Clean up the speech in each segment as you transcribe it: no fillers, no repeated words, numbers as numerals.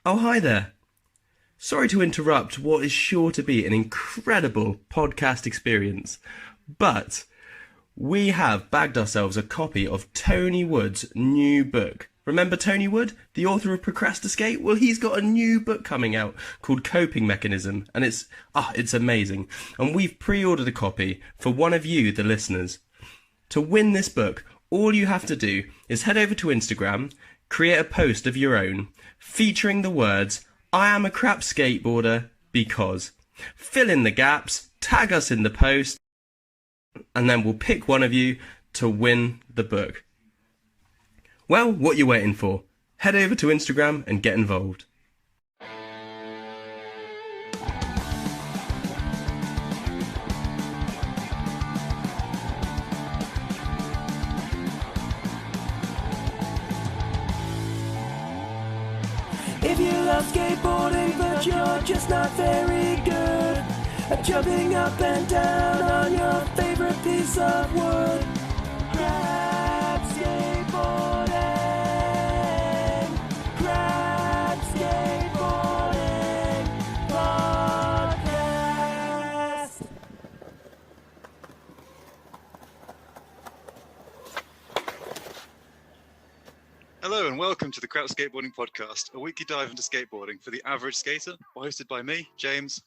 Oh, hi there. Sorry to interrupt what is sure to be an incredible podcast experience, but we have bagged ourselves a copy of Tony Wood's new book. Remember Tony Wood, the author of Procrastinate? Well, he's got a new book coming out called Coping Mechanism, and it's amazing. And we've pre-ordered a copy for one of you, the listeners. To win this book, all you have to do is head over to Instagram, create a post of your own, featuring the words, "I am a crap skateboarder because." Fill in the gaps, tag us in the post, and then we'll pick one of you to win the book. Well, what you waiting for? Head over to Instagram and get involved. If you love skateboarding but you're just not very good at jumping up and down on your favorite piece of wood, grab skateboarding, grab skateboarding podcast. Hello and welcome to the Crap Skateboarding Podcast, a weekly dive into skateboarding for the average skater, hosted by me, James.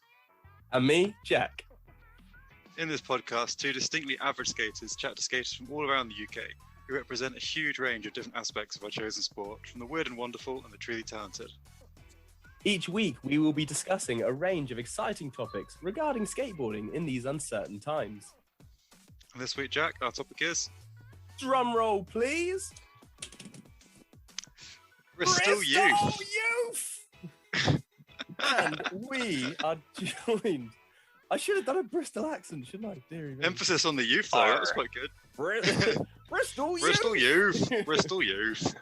And me, Jack. In this podcast, two distinctly average skaters chat to skaters from all around the UK who represent a huge range of different aspects of our chosen sport, from the weird and wonderful and the truly talented. Each week we will be discussing a range of exciting topics regarding skateboarding in these uncertain times. And this week, Jack, our topic is Drum roll, please. Bristol Youth. Youth! And we are joined. I should have done a Bristol accent, shouldn't I? Dear me. Emphasis on the youth, though. That was quite good. Bristol Youth! Bristol Youth. Bristol Youth.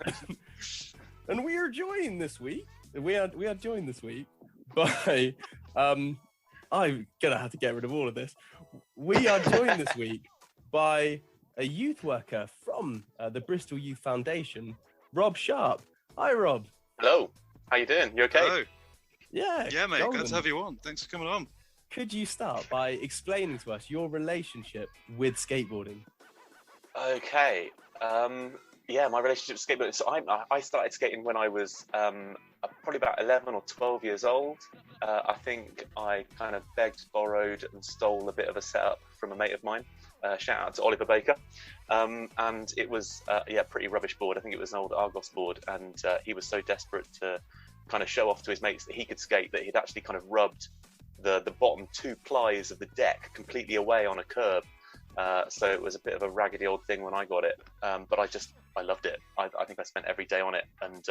And we are joined this week. We are joined this week by I'm gonna have to get rid of all of this. We are joined this week by a youth worker from the Bristol YOU Foundation, Rob Sharp. Hi, Rob. Hello. How you doing? You okay? Hello. Yeah, Mate. golden. Glad to have you on. Thanks for coming on. Could you start by explaining to us your relationship with skateboarding? Okay. Yeah, my relationship with skateboarding. So I started skating when I was probably about 11 or 12 years old. I think I kind of begged, borrowed, and stole a bit of a setup from a mate of mine. Shout out to Oliver Baker. And it was pretty rubbish board. I think it was an old Argos board, and he was so desperate to kind of show off to his mates that he could skate that he'd actually kind of rubbed the bottom two plies of the deck completely away on a curb. So it was a bit of a raggedy old thing when I got it, but I loved it. I think I spent every day on it, and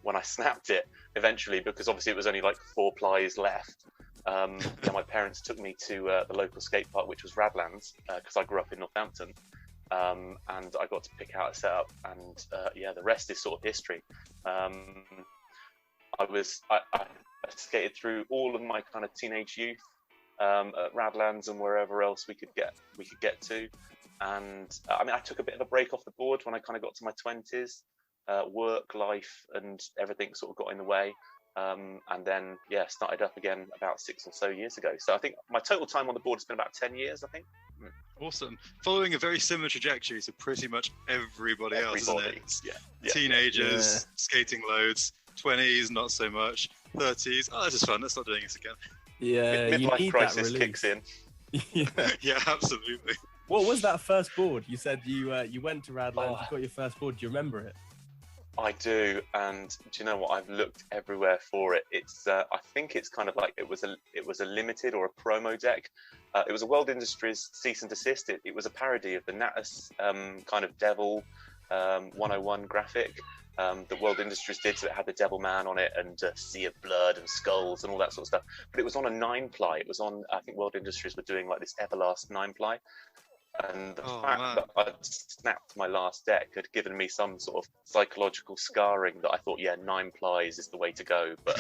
when I snapped it eventually, because obviously it was only like 4 plies left, my parents took me to the local skate park, which was Radlands, because I grew up in Northampton, and I got to pick out a setup, and the rest is sort of history. I skated through all of my kind of teenage youth at Radlands and wherever else we could get to, and I took a bit of a break off the board when I kind of got to my 20s. Work, life, and everything sort of got in the way, and then started up again about 6 or so years ago. So I think my total time on the board has been about 10 years, I think. Awesome. Following a very similar trajectory to pretty much everybody else, isn't it? Yeah. Teenagers, skating loads, 20s, not so much, 30s. Oh, this is fun. Let's start doing this again. Yeah, you Midlife need crisis that release. kicks in. Yeah, absolutely. What was that first board? You said you went to Radlands, you Oh. got your first board. Do you remember it? I do, and do you know what? I've looked everywhere for it. It's I think it's kind of like it was a limited or a promo deck. It was a World Industries cease and desist. It was a parody of the Natus kind of Devil 101 graphic that World Industries did. So it had the Devil Man on it and a sea of blood and skulls and all that sort of stuff. But it was on a 9-ply. It was on, I think World Industries were doing like this Everlast 9-ply. And the fact man. that I'd snapped my last deck had given me some sort of psychological scarring that I thought, 9 plies is the way to go, but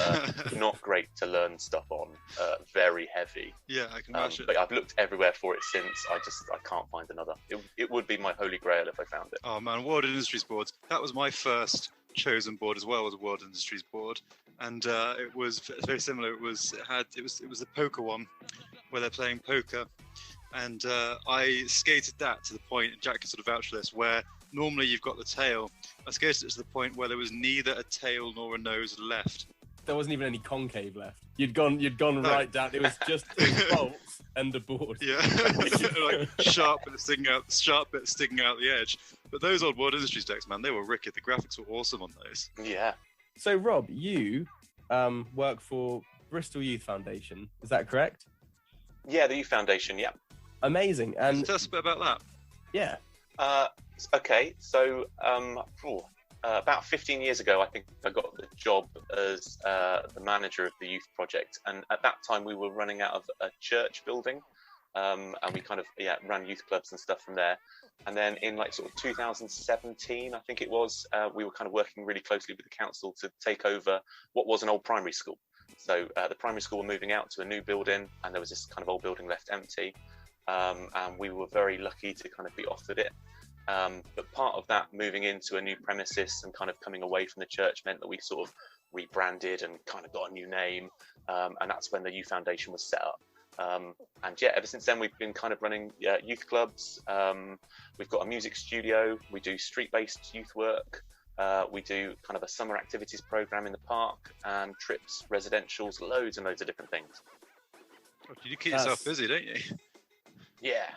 not great to learn stuff on, very heavy. Yeah, I can imagine. But I've looked everywhere for it since. I can't find another. It would be my holy grail if I found it. Oh man, World Industries boards. That was my first chosen board as well as a World Industries board, and it was very similar. It was a poker one, where they're playing poker, and I skated that to the point, and Jack can sort of vouch for this, where normally you've got the tail. I skated it to the point where there was neither a tail nor a nose left. There wasn't even any concave left. You'd gone right down. It was just bolts and the board. Yeah, like sharp bit sticking out the edge. But those old World Industries decks, man, they were wicked. The graphics were awesome on those. Yeah. So Rob, you work for Bristol YOU Foundation. Is that correct? Yeah, the YOU Foundation. Yeah. Amazing. And tell us a bit about that. Yeah. Okay, so about 15 years ago, I think I got the job as the manager of the youth project, and at that time we were running out of a church building, and we kind of ran youth clubs and stuff from there. And then in like sort of 2017, I think it was, we were kind of working really closely with the council to take over what was an old primary school. So the primary school were moving out to a new building, and there was this kind of old building left empty, and we were very lucky to kind of be offered it. But part of that moving into a new premises and kind of coming away from the church meant that we sort of rebranded and kind of got a new name, and that's when the YOU Foundation was set up. And yeah, ever since then we've been kind of running youth clubs. We've got a music studio. We do street-based youth work. We do kind of a summer activities program in the park, and trips, residentials, loads and loads of different things. You keep yourself busy, don't you? Yeah.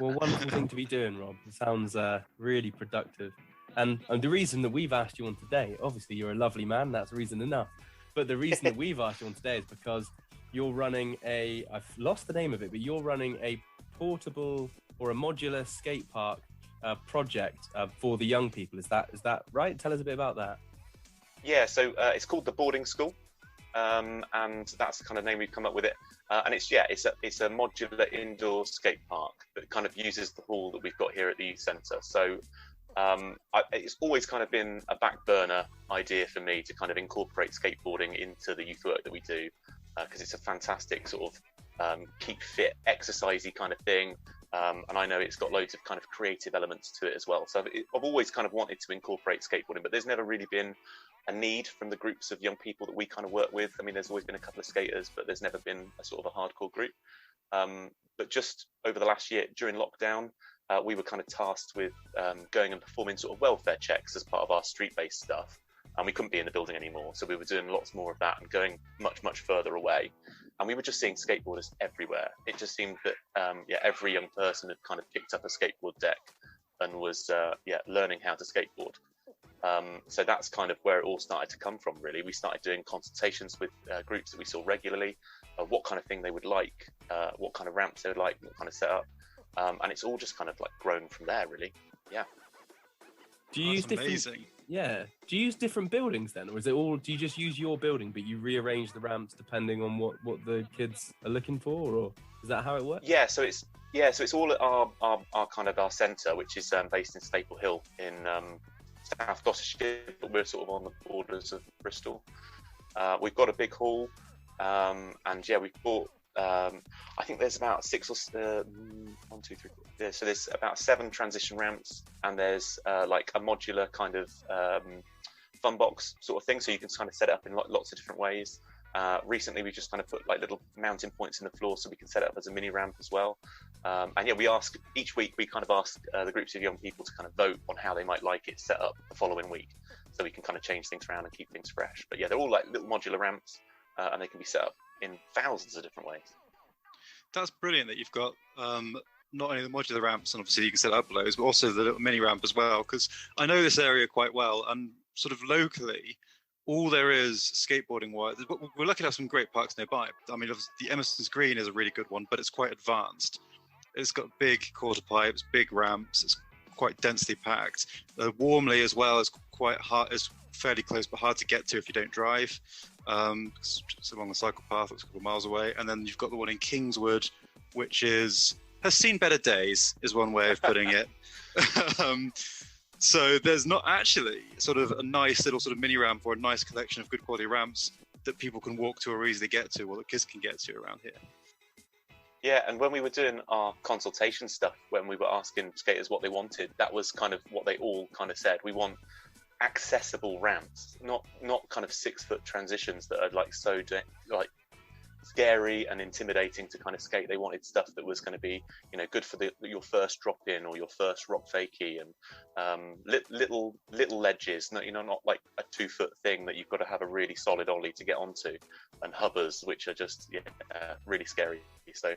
Well, wonderful thing to be doing, Rob. It sounds really productive. And the reason that we've asked you on today, obviously you're a lovely man, that's reason enough. But the reason that we've asked you on today is because you're running I've lost the name of it, but you're running a portable or a modular skate park project for the young people. Is that right? Tell us a bit about that. Yeah, so it's called the Boarding School, and that's the kind of name we've come up with it. And it's a modular indoor skate park that kind of uses the hall that we've got here at the youth centre. So it's always kind of been a back burner idea for me to kind of incorporate skateboarding into the youth work that we do, because it's a fantastic sort of keep fit, exercisey kind of thing. And I know it's got loads of kind of creative elements to it as well. So I've always kind of wanted to incorporate skateboarding, but there's never really been a need from the groups of young people that we kind of work with. I mean, there's always been a couple of skaters, but there's never been a sort of a hardcore group. But just over the last year, during lockdown, we were kind of tasked with going and performing sort of welfare checks as part of our street-based stuff. And we couldn't be in the building anymore. So we were doing lots more of that and going much, much further away. And we were just seeing skateboarders everywhere. It just seemed that, every young person had kind of picked up a skateboard deck and was, learning how to skateboard. So that's kind of where it all started to come from, really. We started doing consultations with groups that we saw regularly, what kind of thing they would like, what kind of ramps they would like, what kind of setup. And it's all just kind of like grown from there, really. Yeah. Do you use amazing. Do you use different buildings then, or is it all? Do you just use your building, but you rearrange the ramps depending on what the kids are looking for, or is that how it works? Yeah, so it's all at our kind of our centre, which is based in Staple Hill in South Gloucestershire, but we're sort of on the borders of Bristol. We've got a big hall, and we've bought. I think there's about 6 or 1, 2, 3, 4. So there's about 7 transition ramps, and there's like a modular kind of fun box sort of thing, so you can kind of set it up in lots of different ways. Recently, we just kind of put like little mounting points in the floor, so we can set it up as a mini ramp as well. We ask each week. We kind of ask the groups of young people to kind of vote on how they might like it set up the following week, so we can kind of change things around and keep things fresh. But yeah, they're all like little modular ramps, and they can be set up in thousands of different ways. That's brilliant that you've got not only the modular ramps, and obviously you can set up loads, but also the little mini ramp as well, because I know this area quite well, and sort of locally, all there is skateboarding wise, we're lucky to have some great parks nearby. I mean, the Emerson's Green is a really good one, but it's quite advanced. It's got big quarter pipes, big ramps, it's quite densely packed. Warmly as well is quite hard, it's fairly close but hard to get to if you don't drive. It's along the cycle path, it's a couple of miles away. And then you've got the one in Kingswood, which has seen better days, is one way of putting it. So there's not actually sort of a nice little sort of mini ramp or a nice collection of good quality ramps that people can walk to or easily get to, or that kids can get to around here. Yeah, and when we were doing our consultation stuff, when we were asking skaters what they wanted, that was kind of what they all kind of said. We want accessible ramps, not kind of 6-foot transitions that are like so like scary and intimidating to kind of skate. They wanted stuff that was going to be, you know, good for your first drop in or your first rock fakie, and little ledges, not, you know, not like a 2-foot thing that you've got to have a really solid ollie to get onto, and hubbers which are just really scary. So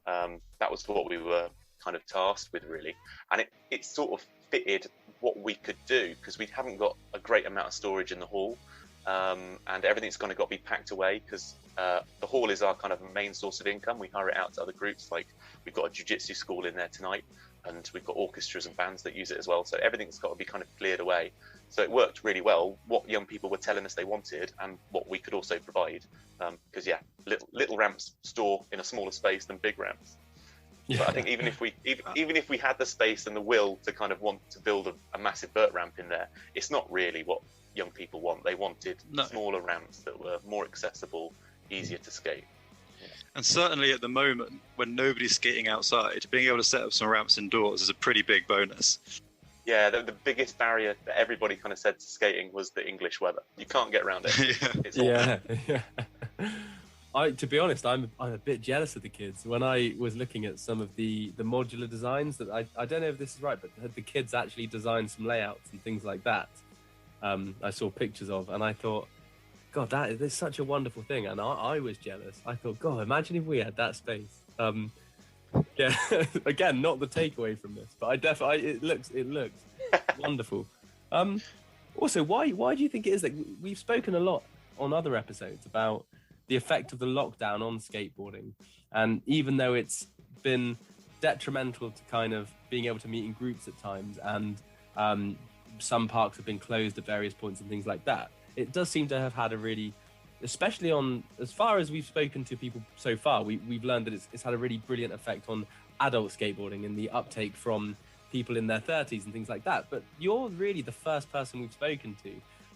that was what we were kind of tasked with, really, and it sort of fitted what we could do, because we haven't got a great amount of storage in the hall, and everything's got to be packed away, because the hall is our kind of main source of income. We hire it out to other groups, like we've got a jiu-jitsu school in there tonight, and we've got orchestras and bands that use it as well, so everything's got to be kind of cleared away. So it worked really well, what young people were telling us they wanted and what we could also provide, because little ramps store in a smaller space than big ramps. Yeah. But I think even if we had the space and the will to kind of want to build a massive vert ramp in there, it's not really what young people want. They wanted smaller ramps that were more accessible, easier to skate. Yeah. And certainly at the moment, when nobody's skating outside, being able to set up some ramps indoors is a pretty big bonus. Yeah, the biggest barrier that everybody kind of said to skating was the English weather. You can't get around it. It's To be honest, I'm a bit jealous of the kids. When I was looking at some of the modular designs, that I don't know if this is right, but the kids actually designed some layouts and things like that. I saw pictures of, and I thought, God, that is such a wonderful thing. And I was jealous. I thought, God, imagine if we had that space. Yeah, again, not the takeaway from this, but it looks wonderful. Also, why do you think it is that we've spoken a lot on other episodes about the effect of the lockdown on skateboarding, and even though it's been detrimental to kind of being able to meet in groups at times, and some parks have been closed at various points and things like that, it does seem to have had a really, especially on, as far as we've spoken to people so far, we've learned that it's had a really brilliant effect on adult skateboarding and the uptake from people in their 30s and things like that. But you're really the first person we've spoken to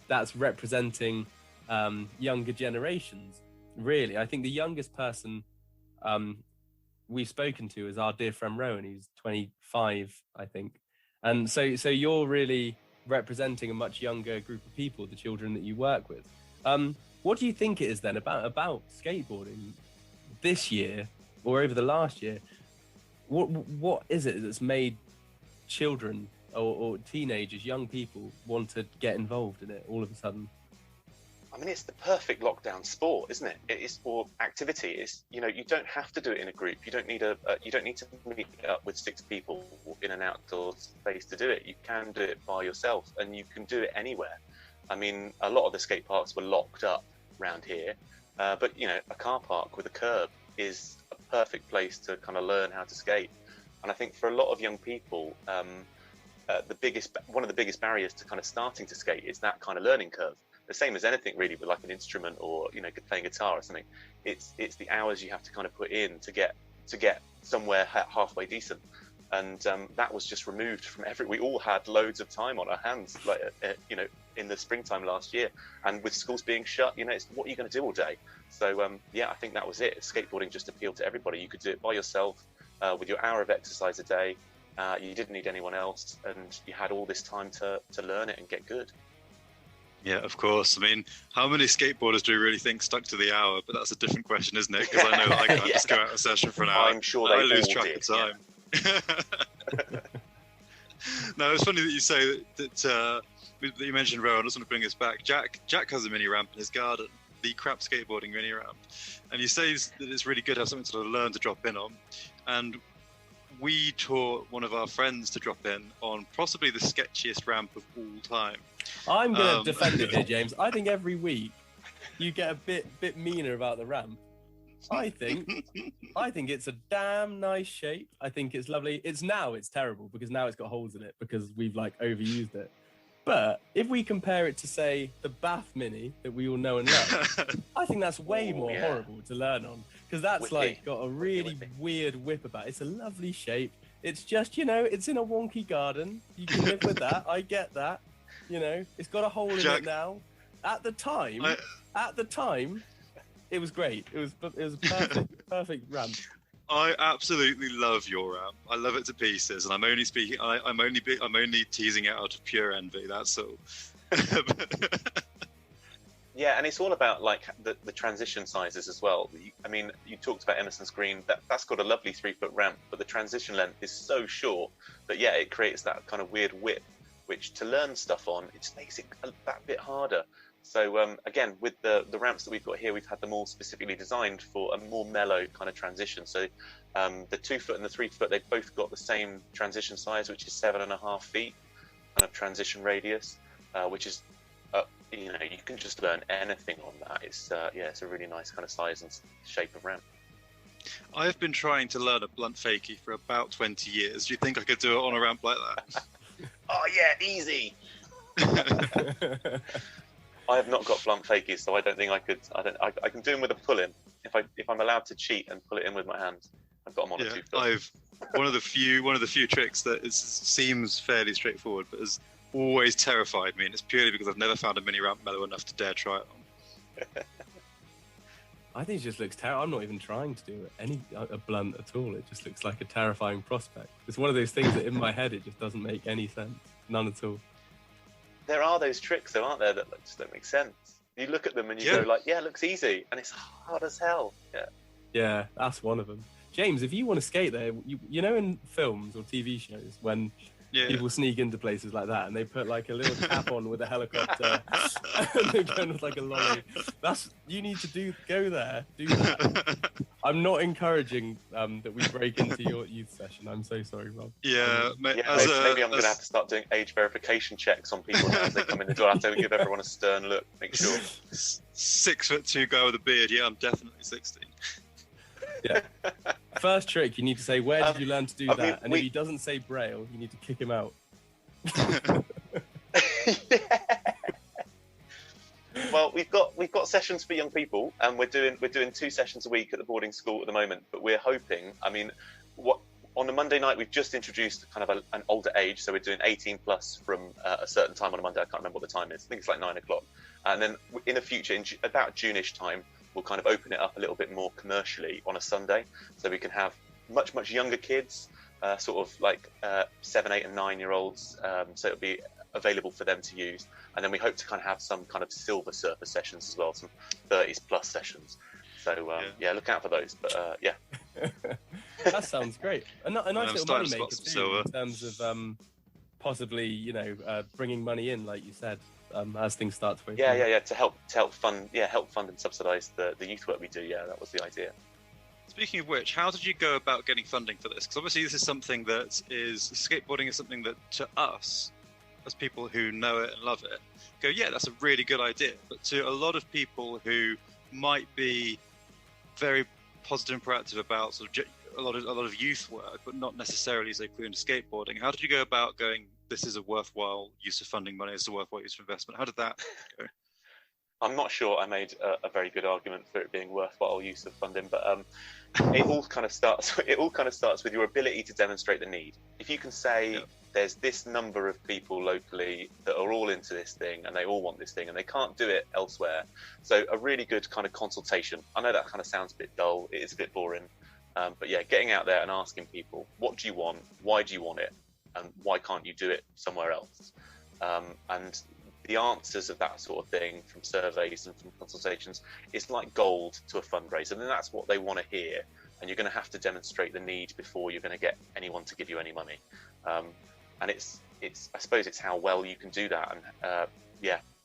that's representing younger generations. Really, I think the youngest person we've spoken to is our dear friend Rowan, who's 25, I think. And so you're really representing a much younger group of people, the children that you work with. What do you think it is then about skateboarding this year or over the last year? What is it that's made children or teenagers, young people, want to get involved in it all of a sudden? I mean, it's the perfect lockdown sport, isn't it? It is for activity. It's, you know, you don't have to do it in a group. You don't need to meet up with 6 people in an outdoor space to do it. You can do it by yourself, and you can do it anywhere. I mean, a lot of the skate parks were locked up around here, but you know, a car park with a curb is a perfect place to kind of learn how to skate. And I think for a lot of young people, one of the biggest barriers to kind of starting to skate is that kind of learning curve. The same as anything really, with like an instrument or, you know, playing guitar or something. It's the hours you have to kind of put in to get somewhere halfway decent, and that was just removed from we all had loads of time on our hands, like you know, in the springtime last year, and with schools being shut, you know, it's what are you going to do all day? So yeah, I think that was it. Skateboarding just appealed to everybody. You could do it by yourself, with your hour of exercise a day. You didn't need anyone else, and you had all this time to learn it and get good. Yeah, of course. I mean, how many skateboarders do we really think stuck to the hour? But that's a different question, isn't it? Because I know I can't just go out a session for an hour. I'm sure they lose all track did, of time. Yeah. No, it's funny that you say that you mentioned Rowan. I just want to bring us back. Jack has a mini ramp in his garden, the crap skateboarding mini ramp, and he says that it's really good to have something to learn to drop in on. And we taught one of our friends to drop in on possibly the sketchiest ramp of all time. I'm going to defend it here, James. I think every week you get a bit meaner about the ramp. I think it's a damn nice shape. I think it's lovely. It's terrible because now it's got holes in it because we've like overused it. But if we compare it to, say, the Bath Mini that we all know and love, I think that's way more horrible to learn on, because that's like got a really weird whip about it. It's a lovely shape. It's just, you know, it's in a wonky garden. You can live with that. I get that. You know, it's got a hole in it now. At the time, it was great. It was a perfect ramp. I absolutely love your ramp. I love it to pieces, and I'm only teasing it out of pure envy. That's all. Yeah, and it's all about like the transition sizes as well. I mean, you talked about Emerson's Green. That's got a lovely 3-foot ramp, but the transition length is so short that yeah, it creates that kind of weird whip, which to learn stuff on, it just makes it that bit harder. So again, with the ramps that we've got here, we've had them all specifically designed for a more mellow kind of transition. So the 2-foot and the 3-foot, they've both got the same transition size, which is 7.5 feet, kind of transition radius, which is you know, you can just learn anything on that. It's yeah, it's a really nice kind of size and shape of ramp. I've been trying to learn a blunt fakie for about 20 years. Do you think I could do it on a ramp like that? Oh yeah, easy. I have not got blunt fakies, so I don't think I could. I can do them with a pull-in. If I'm allowed to cheat and pull it in with my hands, I've got them on a 2-foot. One of the few tricks that seems fairly straightforward, but has always terrified me, and it's purely because I've never found a mini ramp mellow enough to dare try it on. I think it just looks terrible. I'm not even trying to do a blunt at all. It just looks like a terrifying prospect. It's one of those things that in my head it just doesn't make any sense. None at all. There are those tricks, though, aren't there, that just don't make sense. You look at them and you go like, yeah, it looks easy, and it's hard as hell. Yeah, that's one of them. James, if you want to skate there, you know in films or TV shows when people sneak into places like that and they put like a little cap on with a helicopter and they're going with like a lolly. You need to go there, do that. I'm not encouraging that we break into your youth session. I'm so sorry, Rob. Yeah, maybe I'm going to have to start doing age verification checks on people now as they come in the door. I have to give everyone a stern look, make sure. 6'2" guy with a beard. Yeah, I'm definitely 16. Yeah. First trick, you need to say, where did you learn to do that? And if he doesn't say Braille, you need to kick him out. Well, we've got sessions for young people, and we're doing 2 sessions a week at the boarding school at the moment. But we're hoping, I mean, on a Monday night we've just introduced kind of an older age, so we're doing 18 plus from a certain time on a Monday. I can't remember what the time is. I think it's like 9 o'clock. And then in the future, in about June-ish time, we'll kind of open it up a little bit more commercially on a Sunday, so we can have much younger kids, sort of like 7, 8, and 9-year-olds. So it'll be available for them to use, and then we hope to kind of have some kind of silver surfer sessions as well, some 30s plus sessions. So yeah, look out for those. But yeah, that sounds great. A nice little money maker too, in terms of possibly bringing money in, like you said. As things start to to help fund and subsidise the youth work we do. Yeah, that was the idea. Speaking of which, how did you go about getting funding for this? Because obviously this is something that skateboarding is something that to us, as people who know it and love it, go, yeah, that's a really good idea. But to a lot of people who might be very positive and proactive about sort of a lot of youth work, but not necessarily so clued into skateboarding, how did you go about going, this is a worthwhile use of funding money, it's a worthwhile use of investment? How did that go? I'm not sure I made a very good argument for it being worthwhile use of funding, but it all kind of starts with your ability to demonstrate the need. If you can say there's this number of people locally that are all into this thing and they all want this thing and they can't do it elsewhere, so a really good kind of consultation. I know that kind of sounds a bit dull, it is a bit boring, but yeah, getting out there and asking people, what do you want, why do you want it, and why can't you do it somewhere else? And the answers of that sort of thing from surveys and from consultations is like gold to a fundraiser, and that's what they want to hear. And you're going to have to demonstrate the need before you're going to get anyone to give you any money. And it's I suppose it's how well you can do that. And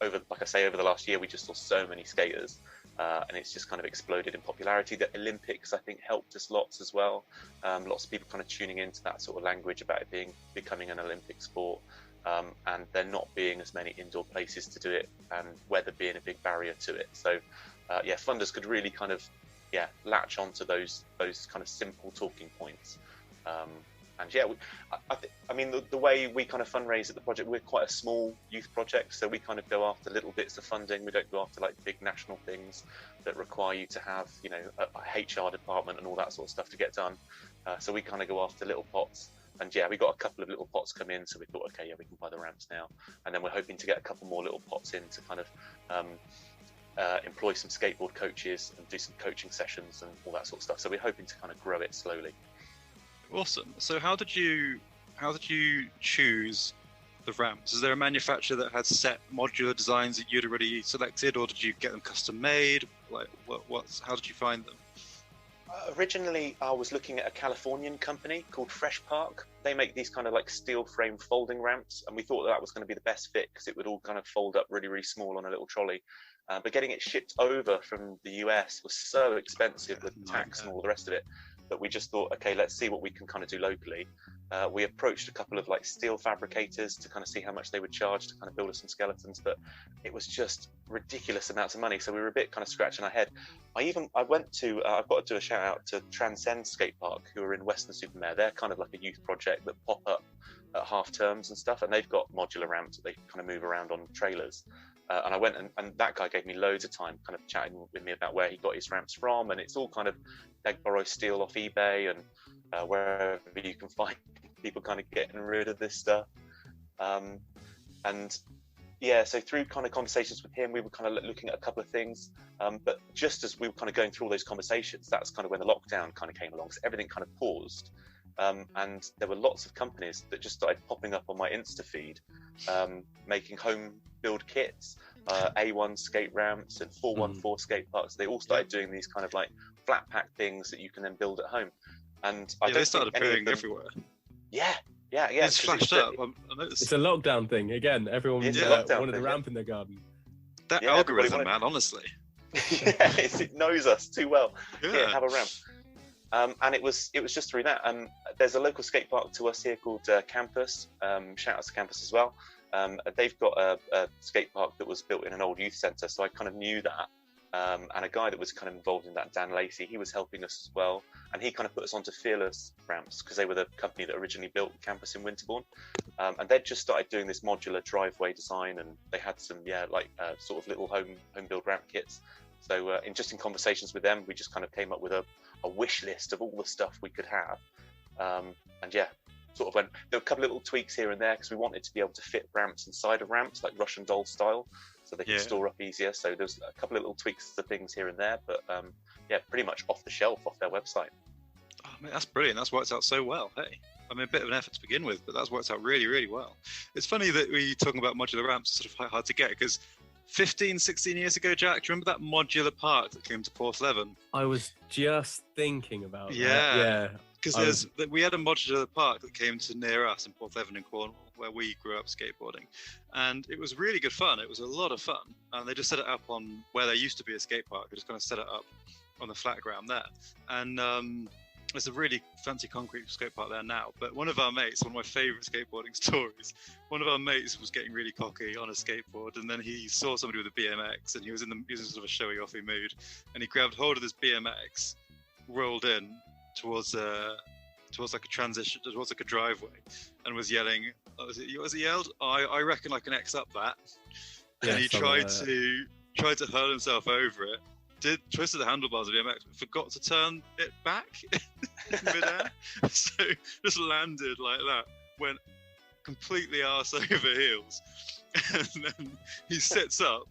over the last year, we just saw so many skaters, and it's just kind of exploded in popularity. The Olympics, I think, helped us lots as well. Lots of people kind of tuning into that sort of language about it becoming an Olympic sport. And there not being as many indoor places to do it, and weather being a big barrier to it. So, funders could really kind of, latch onto those kind of simple talking points. The way we kind of fundraise at the project, we're quite a small youth project, so we kind of go after little bits of funding. We don't go after like big national things that require you to have, a HR department and all that sort of stuff to get done. So we kind of go after little pots. And we got a couple of little pots come in, so we thought, okay, we can buy the ramps now. And then we're hoping to get a couple more little pots in to kind of employ some skateboard coaches and do some coaching sessions and all that sort of stuff. So we're hoping to kind of grow it slowly. Awesome. So how did you choose the ramps? Is there a manufacturer that had set modular designs that you'd already selected, or did you get them custom made? Like, how did you find them? Originally, I was looking at a Californian company called Fresh Park. They make these kind of like steel frame folding ramps, and we thought that was going to be the best fit because it would all kind of fold up really, really small on a little trolley. But getting it shipped over from the US was so expensive with tax and all the rest of it that we just thought, okay, let's see what we can kind of do locally. We approached a couple of like steel fabricators to kind of see how much they would charge to kind of build us some skeletons, but it was just ridiculous amounts of money. So we were a bit kind of scratching our head. I went to, I've got to do a shout out to Transcend Skatepark, who are in Weston-super-Mare. They're kind of like a youth project that pop up at half terms and stuff, and they've got modular ramps that they kind of move around on trailers. And I went and that guy gave me loads of time kind of chatting with me about where he got his ramps from, and it's all kind of they borrow steel off eBay and wherever you can find people kind of getting rid of this stuff. And yeah, so through kind of conversations with him, we were kind of looking at a couple of things, but just as we were kind of going through all those conversations, that's kind of when the lockdown kind of came along, so everything kind of paused. And there were lots of companies that just started popping up on my Insta feed, making home build kits, A1 skate ramps and 414 skate parks. They all started doing these kind of like flat pack things that you can then build at home. And they started appearing everywhere. Yeah. It's flashed up. I noticed. It's a lockdown thing again. Everyone wanted a ramp in their garden. That algorithm, man, honestly. Yes, it knows us too well. Yeah, have a ramp. And it was just through that. There's a local skate park to us here called Campus. Shout out to Campus as well. They've got a skate park that was built in an old youth centre, so I kind of knew that. And a guy that was kind of involved in that, Dan Lacey, he was helping us as well. And he kind of put us onto Fearless ramps because they were the company that originally built Campus in Winterbourne. And they'd just started doing this modular driveway design, and they had some, sort of little home build ramp kits. So in conversations with them, we just kind of came up with a wish list of all the stuff we could have. Sort of went, there were a couple of little tweaks here and there because we wanted to be able to fit ramps inside of ramps, like Russian doll style, so they could store up easier. So there's a couple of little tweaks to things here and there, but pretty much off the shelf, off their website. Oh, man, that's brilliant. That's worked out so well. Hey, I mean, a bit of an effort to begin with, but that's worked out really, really well. It's funny that we're talking about modular ramps, it's sort of quite hard to get because 15, 16 years ago, Jack, do you remember that modular park that came to Porthleven? I was just thinking about that. Yeah. Because we had a modular park that came to near us in Porthleven in Cornwall, where we grew up skateboarding. And it was really good fun. It was a lot of fun. And they just set it up on where there used to be a skate park. They just kind of set it up on the flat ground there. And there's a really fancy concrete skate park there now. But one of our mates, one of my favourite skateboarding stories, one of our mates was getting really cocky on a skateboard, and then he saw somebody with a BMX, and he was in sort of a showy-offy mood, and he grabbed hold of this BMX, rolled in towards like a transition, towards like a driveway, and was yelling. Was it yelled? I reckon I can X up that. And he tried to hurl himself over it. Twisted the handlebars of the BMX, but forgot to turn it back in midair. So just landed like that, went completely arse over heels, and then he sits up,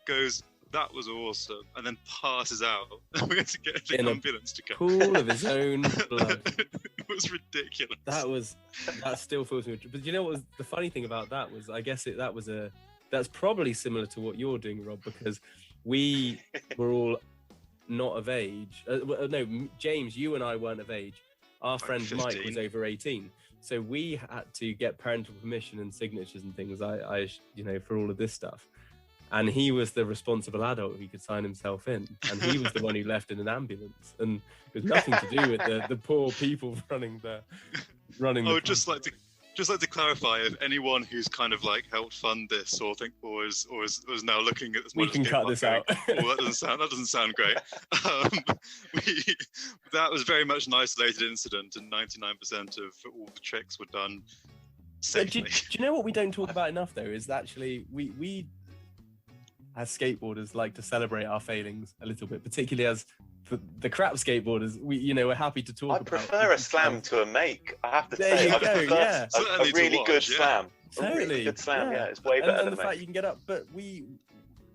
goes, "That was awesome," and then passes out. And we had to get the ambulance to come. Pool of his own blood. It was ridiculous. That still feels me. But you know what was the funny thing about that was, I guess that's probably similar to what you're doing, Rob, because we were all not of age. No, James, you and I weren't of age. Our friend 15. Mike was over 18. So we had to get parental permission and signatures and things, for all of this stuff. And he was the responsible adult who could sign himself in. And he was the one who left in an ambulance. And it was nothing to do with the poor people running the just like to clarify, if anyone who's kind of like helped fund this or is now looking at this, we can cut this out. That doesn't sound great. That was very much an isolated incident, and 99% of all the tricks were done safely. Do you know what we don't talk about enough though? Is that actually we as skateboarders like to celebrate our failings a little bit, particularly as the crap skateboarders. We're happy to talk about. I prefer a slam to a make. I have to there say, you go, yeah. a really good slam. Totally. A really good slam, yeah. It's way better and than the fact you can get up. But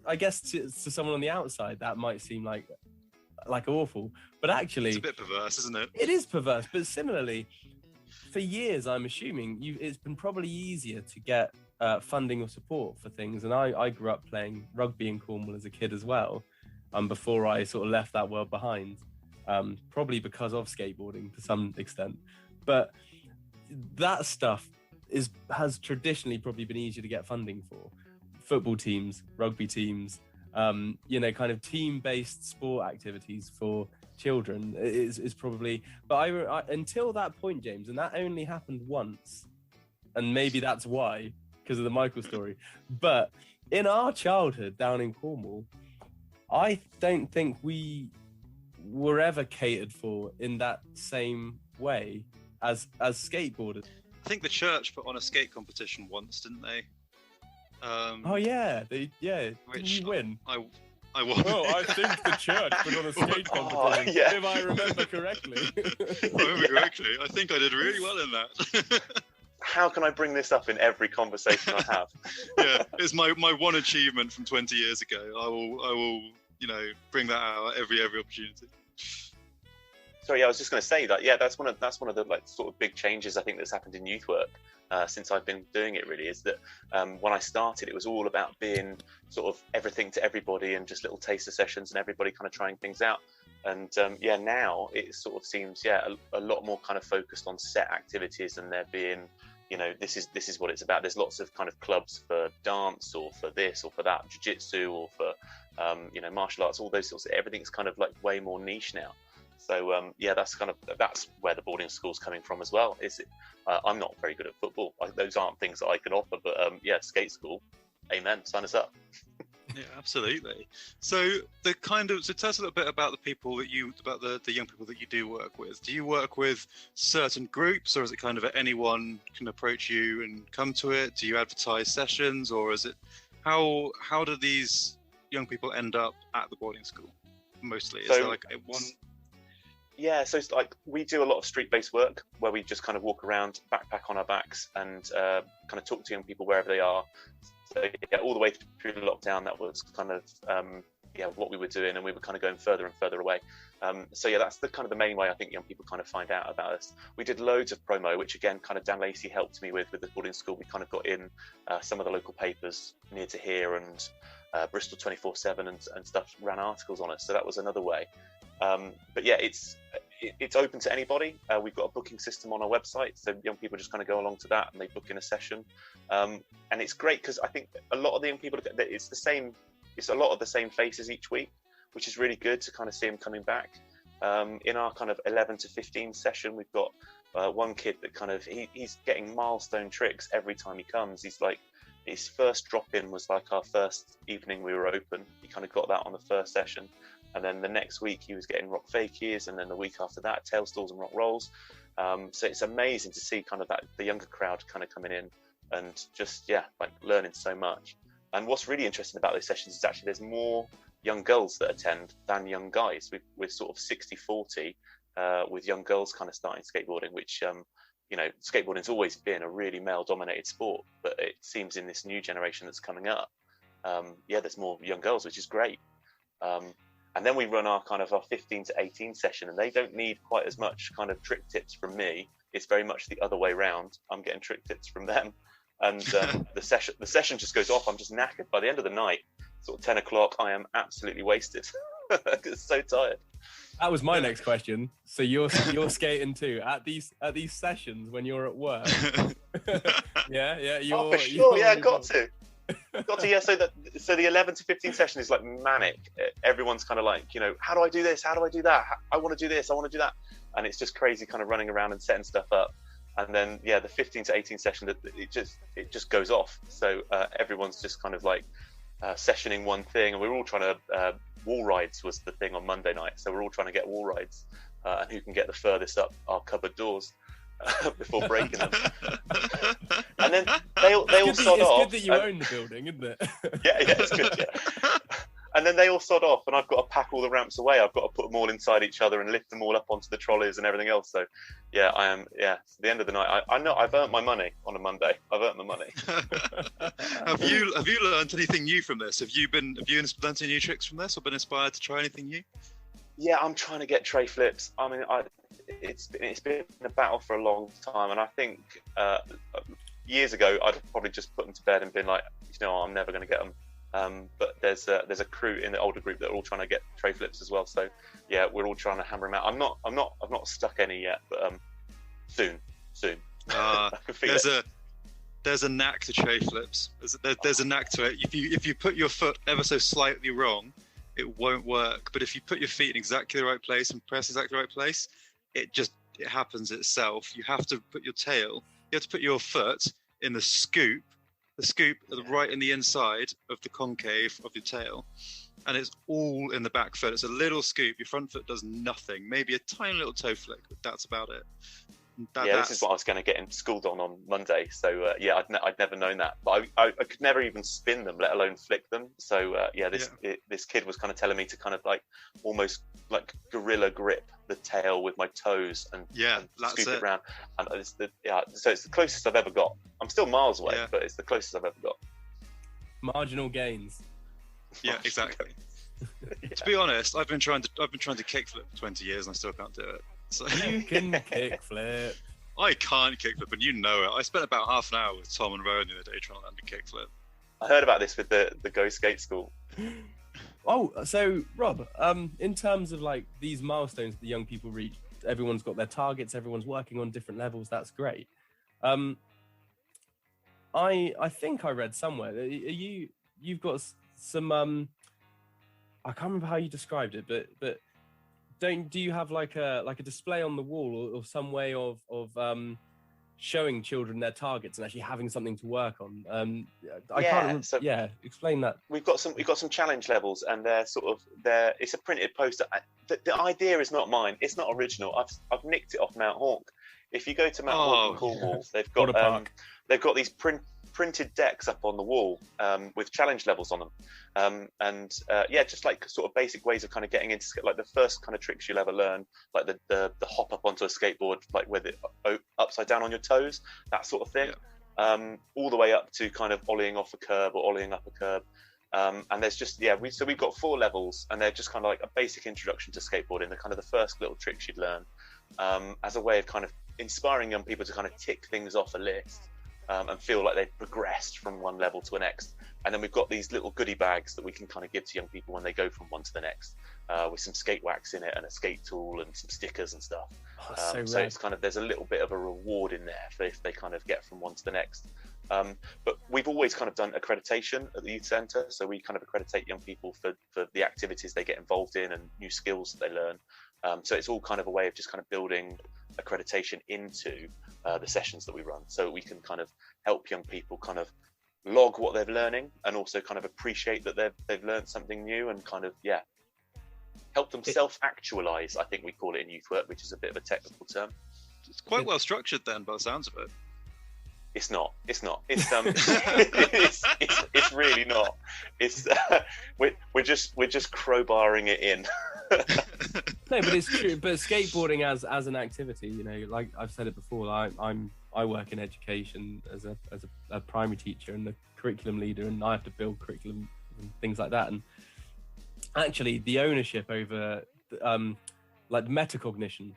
I guess to someone on the outside, that might seem like awful. But actually, it's a bit perverse, isn't it? It is perverse. But similarly, for years, I'm assuming it's been probably easier to get funding or support for things. And I grew up playing rugby in Cornwall as a kid as well, before I sort of left that world behind, probably because of skateboarding to some extent. But that stuff has traditionally probably been easier to get funding for. Football teams, rugby teams, you know, kind of team-based sport activities for children is probably, but I until that point, James, and that only happened once, and maybe that's why, because of the Michael story, but in our childhood down in Cornwall, I don't think we were ever catered for in that same way as skateboarders. I think the church put on a skate competition once, didn't they? Oh yeah, didn't you win? I won. Oh, I think the church put on a skate competition, yeah. if I remember correctly. I think I did really well in that. How can I bring this up in every conversation I have? Yeah, it's my one achievement from 20 years ago. I will, you know, bring that out at every opportunity. So yeah, I was just going to say that. Yeah, that's one of the like sort of big changes I think that's happened in youth work since I've been doing it. Really, is that when I started, it was all about being sort of everything to everybody and just little taster sessions and everybody kind of trying things out. And yeah, now it sort of seems a lot more kind of focused on set activities, and there being, you know, this is what it's about. There's lots of kind of clubs for dance or for this or for that, jiu-jitsu or for you know, martial arts, all those sorts of, everything's kind of like way more niche now. So yeah, that's where the boarding school's coming from as well. I'm not very good at football. Those aren't things that I can offer, but yeah, skate school, amen, sign us up. Yeah, absolutely. So tell us a little bit about the young people that you do work with. Do you work with certain groups, or is it kind of anyone can approach you and come to it? Do you advertise sessions, or is it how do these young people end up at the boarding school mostly? Is there like one? Yeah, so it's like we do a lot of street-based work where we just kind of walk around, backpack on our backs, and kind of talk to young people wherever they are. So yeah, all the way through the lockdown, that was kind of what we were doing, and we were kind of going further and further away. So yeah, that's the kind of the main way I think young people kind of find out about us. We did loads of promo, which again, kind of Dan Lacey helped me with the boarding school. We kind of got in some of the local papers near to here, and Bristol 24/7 and stuff ran articles on us. So that was another way. But yeah, it's open to anybody. We've got a booking system on our website, so young people just kind of go along to that and they book in a session. And it's great because I think a lot of the young people, it's a lot of the same faces each week, which is really good to kind of see them coming back. In our kind of 11 to 15 session, we've got one kid that kind of, he's getting milestone tricks every time he comes. He's like, his first drop-in was like our first evening we were open. He kind of got that on the first session. And then the next week he was getting rock fakies, and then the week after that, tail stalls and rock rolls. So it's amazing to see kind of that the younger crowd kind of coming in and just, like learning so much. And what's really interesting about those sessions is actually there's more young girls that attend than young guys. We're sort of 60-40 with young girls kind of starting skateboarding, which, you know, skateboarding's always been a really male-dominated sport, but it seems in this new generation that's coming up, there's more young girls, which is great. And then we run our 15 to 18 session, and they don't need quite as much kind of trick tips from me. It's very much the other way round. I'm getting trick tips from them. And the session just goes off. I'm just knackered. By the end of the night, sort of 10 o'clock, I am absolutely wasted. So tired. That was my next question. So you're skating too at these sessions when you're at work? Yeah. For sure. Yeah, got to. Yeah, so the 11 to 15 session is like manic. Everyone's kind of like, you know, how do I do this? How do I do that? I want to do this. I want to do that. And it's just crazy kind of running around and setting stuff up. And then, the 15 to 18 session, it just goes off. So everyone's just kind of like sessioning one thing. And we're all trying to, wall rides was the thing on Monday night. So we're all trying to get wall rides and who can get the furthest up our cupboard doors. Before breaking them. And then they all sod off. It's good that you own the building, isn't it? Yeah, it's good, yeah. And then they all sod off, and I've got to pack all the ramps away. I've got to put them all inside each other and lift them all up onto the trolleys and everything else. So, I am, at the end of the night, I know I've earned my money on a Monday. I've earned my money. Have you learned anything new from this? Have you learned any new tricks from this, or been inspired to try anything new? Yeah, I'm trying to get tray flips. I mean, it's been a battle for a long time, and I think years ago I'd probably just put them to bed and been like, I'm never going to get them. But there's a crew in the older group that are all trying to get tray flips as well. So yeah, we're all trying to hammer them out. I've not stuck any yet, but soon. I can feel it. There's a knack to tray flips. There's a knack to it. If you put your foot ever so slightly wrong, it won't work. But if you put your feet in exactly the right place and press exactly the right place, it happens itself. You have to put your foot in the scoop right in the inside of the concave of your tail, and it's all in the back foot. It's a little scoop. Your front foot does nothing, maybe a tiny little toe flick, but that's about it. This is what I was going to get him schooled on Monday. So I'd never known that, but I could never even spin them, let alone flick them. So this kid was kind of telling me to kind of like almost like gorilla grip the tail with my toes and scoop it around. And so it's the closest I've ever got. I'm still miles away, but it's the closest I've ever got. Marginal gains. Yeah, exactly. To be honest, I've been trying to kickflip for 20 years and I still can't do it. So you can kickflip. I can't kickflip, and you know it. I spent about half an hour with Tom and Rowan the other day trying to learn to kickflip. I heard about this with the Go Skate School. Oh, so Rob, in terms of like these milestones that young people reach, everyone's got their targets, everyone's working on different levels. That's great. I think I read somewhere that you've got some I can't remember how you described it, but do you have like a display on the wall or some way of showing children their targets and actually having something to work on? Explain that. We've got some challenge levels, and it's a printed poster. The idea is not mine. It's not original. I've nicked it off Mount Hawke. If you go to Mount Hawke in Cornwall, they've got these printed decks up on the wall with challenge levels on them, just like sort of basic ways of kind of getting into like the first kind of tricks you'll ever learn, like the hop up onto a skateboard, like with it upside down on your toes, that sort of thing, all the way up to kind of ollieing off a curb or ollieing up a curb. And there's just we've got 4 levels, and they're just kind of like a basic introduction to skateboarding, the kind of the first little tricks you'd learn, as a way of kind of inspiring young people to kind of tick things off a list. And feel like they've progressed from one level to the next. And then we've got these little goodie bags that we can kind of give to young people when they go from one to the next, with some skate wax in it and a skate tool and some stickers and stuff. So it's kind of, there's a little bit of a reward in there for if they kind of get from one to the next. But we've always kind of done accreditation at the youth centre, so we kind of accreditate young people for the activities they get involved in and new skills that they learn. So it's all kind of a way of just kind of building accreditation into the sessions that we run, so we can kind of help young people kind of log what they're learning and also kind of appreciate that they've learned something new, and kind of help them self-actualize, I think we call it in youth work, which is a bit of a technical term. It's quite well structured then, by the sounds of it. It's not. It's it's really not. It's we're just crowbarring it in. No, but it's true. But skateboarding as an activity, like I've said it before, I work in education as a primary teacher and a curriculum leader, and I have to build curriculum and things like that. And actually, the ownership over like metacognition,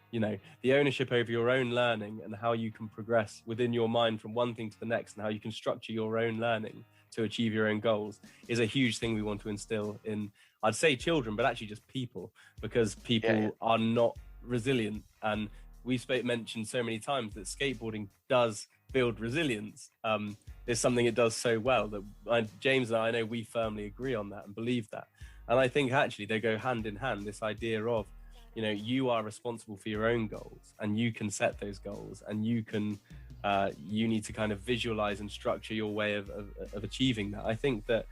the ownership over your own learning and how you can progress within your mind from one thing to the next, and how you can structure your own learning to achieve your own goals, is a huge thing we want to instill in, I'd say children, but actually just people, because people are not resilient. And we've mentioned so many times that skateboarding does build resilience. It's something it does so well that James and I know we firmly agree on that and believe that. And I think actually they go hand in hand, this idea of, you are responsible for your own goals, and you can set those goals, and you need to kind of visualize and structure your way of achieving that. I think that,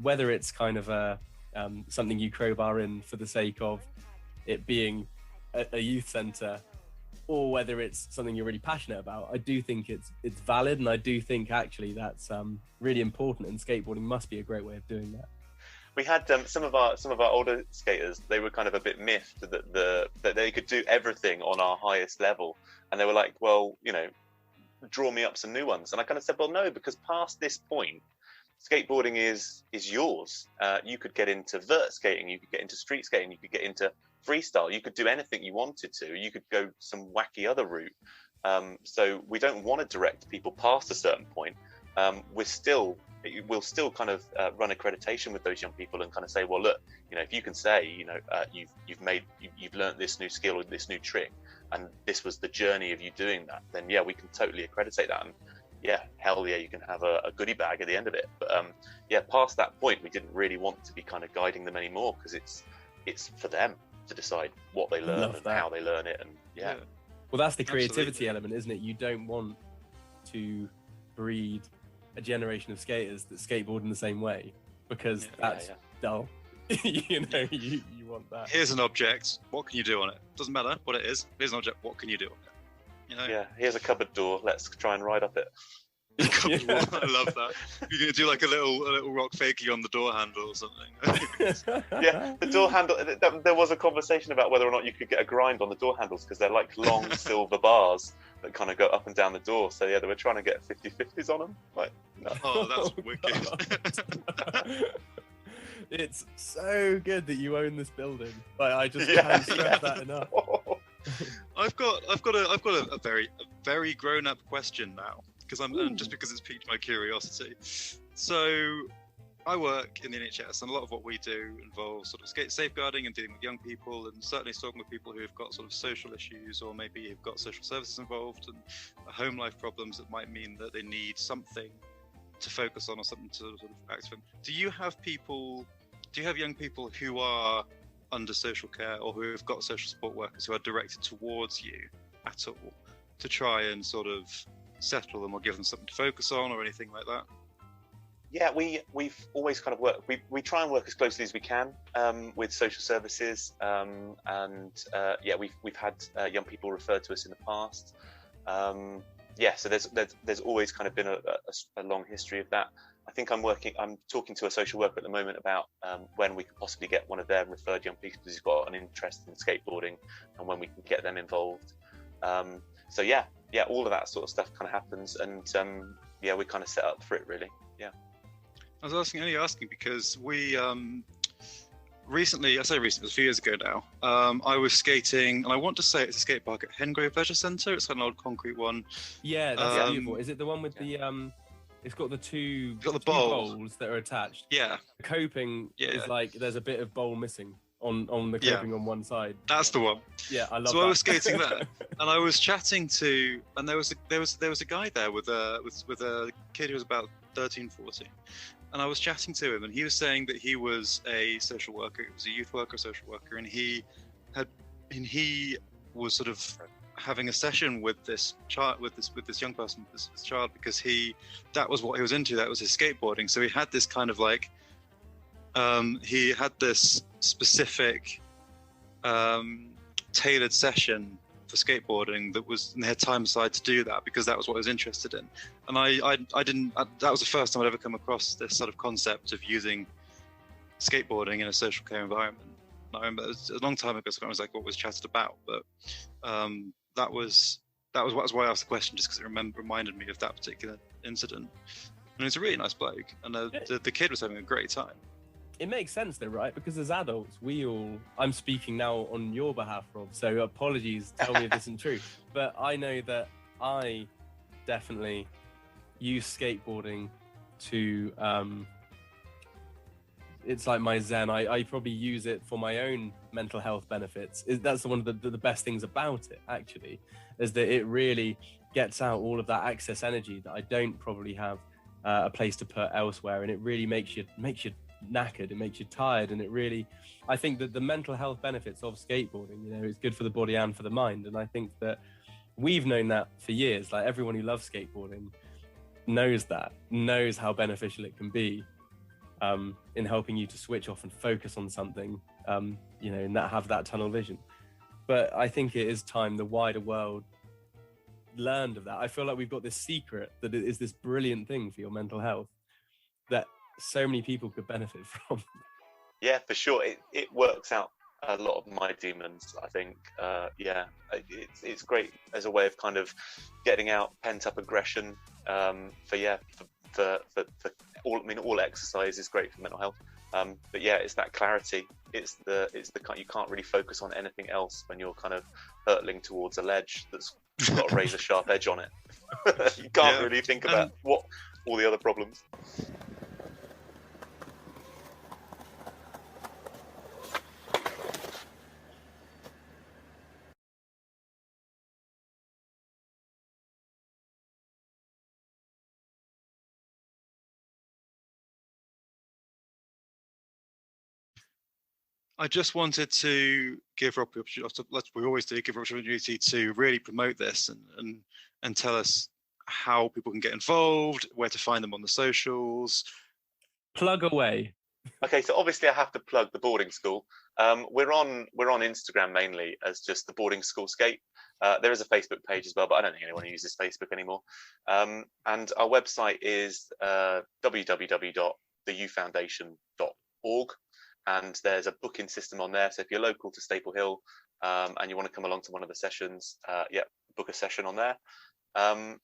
whether it's kind of something you crowbar in for the sake of it being a youth centre, or whether it's something you're really passionate about, I do think it's valid, and I do think actually that's really important, and skateboarding must be a great way of doing that. We had some of our older skaters. They were kind of a bit miffed that they could do everything on our highest level, and they were like, "Well, draw me up some new ones." And I kind of said, "Well, no, because past this point, skateboarding is yours. You could get into vert skating, you could get into street skating, you could get into freestyle, you could do anything you wanted to. You could go some wacky other route. So we don't want to direct people past a certain point. We'll still kind of run accreditation with those young people and kind of say, well, look, you know, if you can say, you know, you've learned this new skill or this new trick, and this was the journey of you doing that, then yeah, we can totally accreditate that. And yeah, hell yeah, you can have a goodie bag at the end of it. But yeah, past that point, we didn't really want to be kind of guiding them anymore, because it's for them to decide what they learn and how they learn it. And yeah. Well, that's the creativity element, isn't it? You don't want to breed a generation of skaters that skateboard in the same way, because that's dull. You know, you want that. Here's an object. What can you do on it? Doesn't matter what it is. Here's an object. What can you do on it? You know? Yeah. Here's a cupboard door. Let's try and ride up it. I love that. You're gonna do like a little rock fakie on the door handle or something. Yeah, the door handle. There was a conversation about whether or not you could get a grind on the door handles, because they're like long silver bars that kind of go up and down the door. So yeah, they were trying to get 50/50s on them. Like, no. Oh, that's wicked. It's so good that you own this building. Like, I just can't stress that enough. I've got a very grown up question now, because just because it's piqued my curiosity. So I work in the NHS, and a lot of what we do involves sort of safeguarding and dealing with young people, and certainly talking with people who have got sort of social issues, or maybe have got social services involved and home life problems that might mean that they need something to focus on or something to sort of act for. Do you have young people who are under social care, or who have got social support workers who are directed towards you at all, to try and sort of settle them or give them something to focus on or anything like that? Yeah, we've always kind of worked. We try and work as closely as we can with social services, and yeah, we've had young people referred to us in the past. Yeah, so there's always kind of been a long history of that. I think I'm talking to a social worker at the moment about when we could possibly get one of their referred young people who's got an interest in skateboarding, and when we can get them involved. So yeah, all of that sort of stuff kind of happens, and yeah, we kind of set up for it really. Yeah. I was only asking because we recently, it was a few years ago now, I was skating, and I want to say it's a skate park at Hengrove Leisure Centre. It's got an old concrete one. Yeah, that's beautiful. Is it the one with the it's got the two bowls that are attached? Yeah. The coping is like, there's a bit of bowl missing on the coping on one side. That's the one. Yeah, I love that. So I was skating there, and I was chatting to, and there was a guy there with a kid who was about 13, 14. And I was chatting to him, and he was saying that he was a social worker. He was a youth worker, social worker, and he was sort of having a session with this child, with this young person, this child, because that was what he was into. That was his skateboarding. So he had this kind of like, he had this specific tailored session for skateboarding and they had time aside to do that, because that was what I was interested in. And that was the first time I'd ever come across this sort of concept of using skateboarding in a social care environment. And I remember it was a long time ago, so I was like, what was chatted about? But that was why I asked the question, just because it reminded me of that particular incident. And it's a really nice bloke, and the kid was having a great time. It makes sense though, right? Because as adults, I'm speaking now on your behalf, Rob, so apologies, tell me if this isn't true. But I know that I definitely use skateboarding to, it's like my zen. I probably use it for my own mental health benefits. That's one of the best things about it, actually, is that it really gets out all of that excess energy that I don't probably have a place to put elsewhere. And it really makes you knackered, it makes you tired, and it really, I think that the mental health benefits of skateboarding, it's good for the body and for the mind. And I think that we've known that for years. Like, everyone who loves skateboarding knows how beneficial it can be in helping you to switch off and focus on something, and have that tunnel vision. But I think it is time the wider world learned of that. I feel like we've got this secret that it is this brilliant thing for your mental health that so many people could benefit from. Yeah, for sure. It works out a lot of my demons, I think. Yeah, it's great as a way of kind of getting out pent up aggression for all. I mean, all exercise is great for mental health. But yeah, it's that clarity. It's the kind, you can't really focus on anything else when you're kind of hurtling towards a ledge that's got a razor sharp edge on it. You can't really think about what all the other problems. I just wanted to give Rob the opportunity, we always do, give Rob the opportunity to really promote this and tell us how people can get involved, where to find them on the socials. Plug away. Okay, so obviously I have to plug the boarding school. We're on Instagram mainly as just the boarding school skate. There is a Facebook page as well, but I don't think anyone uses Facebook anymore. And our website is www.theyoufoundation.org. And there's a booking system on there. So if you're local to Staple Hill and you want to come along to one of the sessions, book a session on there. And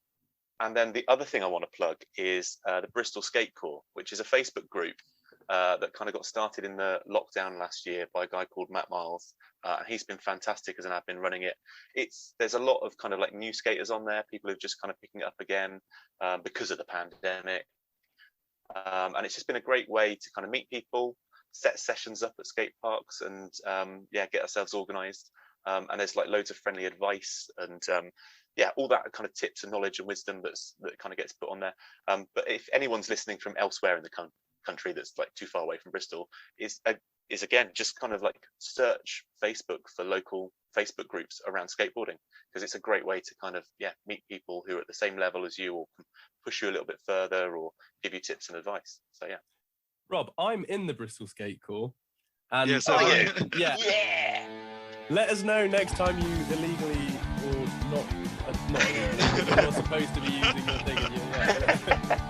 then the other thing I want to plug is the Bristol Skate Corps, which is a Facebook group that kind of got started in the lockdown last year by a guy called Matt Miles. And he's been fantastic as an admin running it. There's a lot of kind of like new skaters on there, people who've just kind of picking it up again because of the pandemic. And it's just been a great way to kind of meet people, set sessions up at skate parks, and get ourselves organized. And there's like loads of friendly advice and all that kind of tips and knowledge and wisdom that kind of gets put on there. But if anyone's listening from elsewhere in the country that's like too far away from Bristol, is again just kind of like search Facebook for local Facebook groups around skateboarding, because it's a great way to kind of meet people who are at the same level as you, or can push you a little bit further, or give you tips and advice. So Rob, I'm in the Bristol Skate Corps, and let us know next time you illegally or not you're supposed to be using your thing.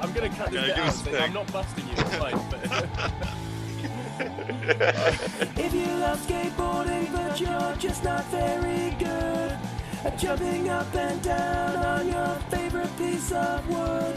I'm going to cut this bit out. So I'm not busting you. It's fine. But If you love skateboarding but you're just not very good at jumping up and down on your favorite piece of wood,